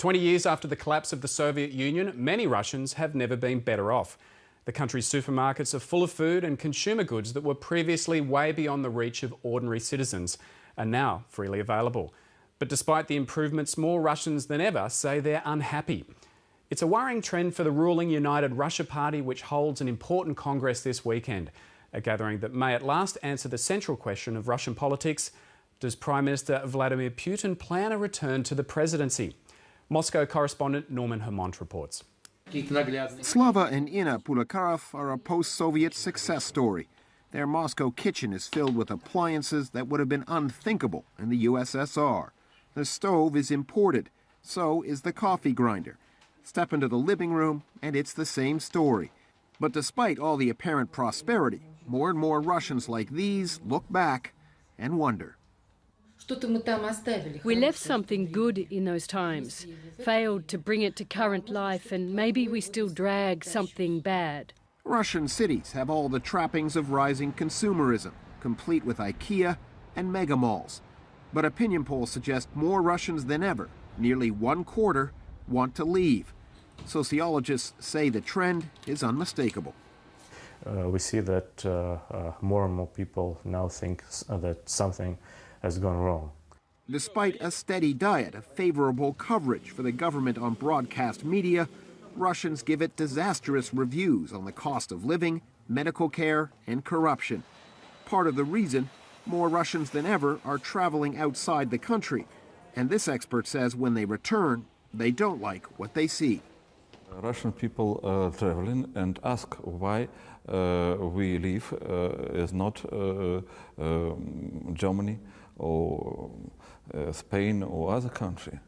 20 years after the collapse of the Soviet Union, many Russians have never been better off. The country's supermarkets are full of food and consumer goods that were previously way beyond the reach of ordinary citizens are now freely available. But despite the improvements, more Russians than ever say they're unhappy. It's a worrying trend for the ruling United Russia Party, which holds an important congress this weekend, a gathering that may at last answer the central question of Russian politics: does Prime Minister Vladimir Putin plan a return to the presidency? Moscow correspondent Norman Hermont reports. Slava and Inna Pulakarov are a post-Soviet success story. Their Moscow kitchen is filled with appliances that would have been unthinkable in the USSR. The stove is imported, so is the coffee grinder. Step into the living room and it's the same story. But despite all the apparent prosperity, more and more Russians like these look back and wonder. We left something good in those times, failed to bring it to current life, and maybe we still drag something bad. Russian cities have all the trappings of rising consumerism, complete with IKEA and mega malls. But opinion polls suggest more Russians than ever, nearly 1/4, want to leave. Sociologists say the trend is unmistakable. We see that more and more people now think that something has gone wrong. Despite a steady diet of favorable coverage for the government on broadcast media, Russians give it disastrous reviews on the cost of living, medical care, and corruption. Part of the reason, more Russians than ever are traveling outside the country. And this expert says when they return, they don't like what they see. Russian people are traveling and ask why we leave is not Germany or Spain or other country.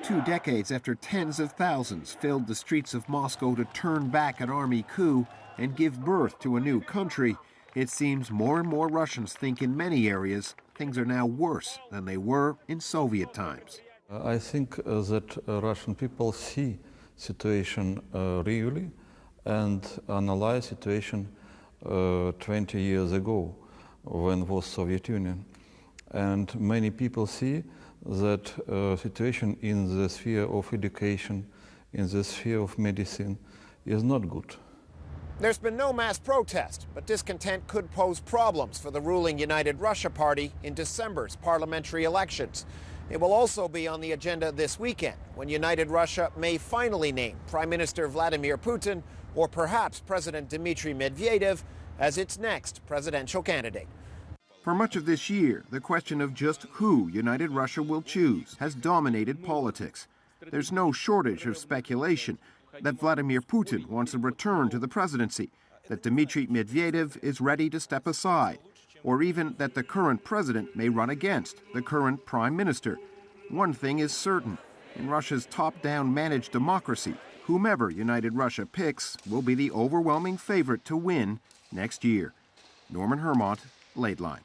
2 decades after tens of thousands filled the streets of Moscow to turn back an army coup and give birth to a new country, it seems more and more Russians think in many areas things are now worse than they were in Soviet times. I think that Russian people see situation really and analyze situation 20 years ago when was Soviet Union. And many people see that situation in the sphere of education, in the sphere of medicine, is not good. There's been no mass protest, but discontent could pose problems for the ruling United Russia Party in December's parliamentary elections. It will also be on the agenda this weekend, when United Russia may finally name Prime Minister Vladimir Putin or perhaps President Dmitry Medvedev as its next presidential candidate. For much of this year, the question of just who United Russia will choose has dominated politics. There's no shortage of speculation that Vladimir Putin wants a return to the presidency, that Dmitry Medvedev is ready to step aside, or even that the current president may run against the current prime minister. One thing is certain: in Russia's top-down managed democracy, whomever United Russia picks will be the overwhelming favorite to win next year. Norman Hermont, Late Line.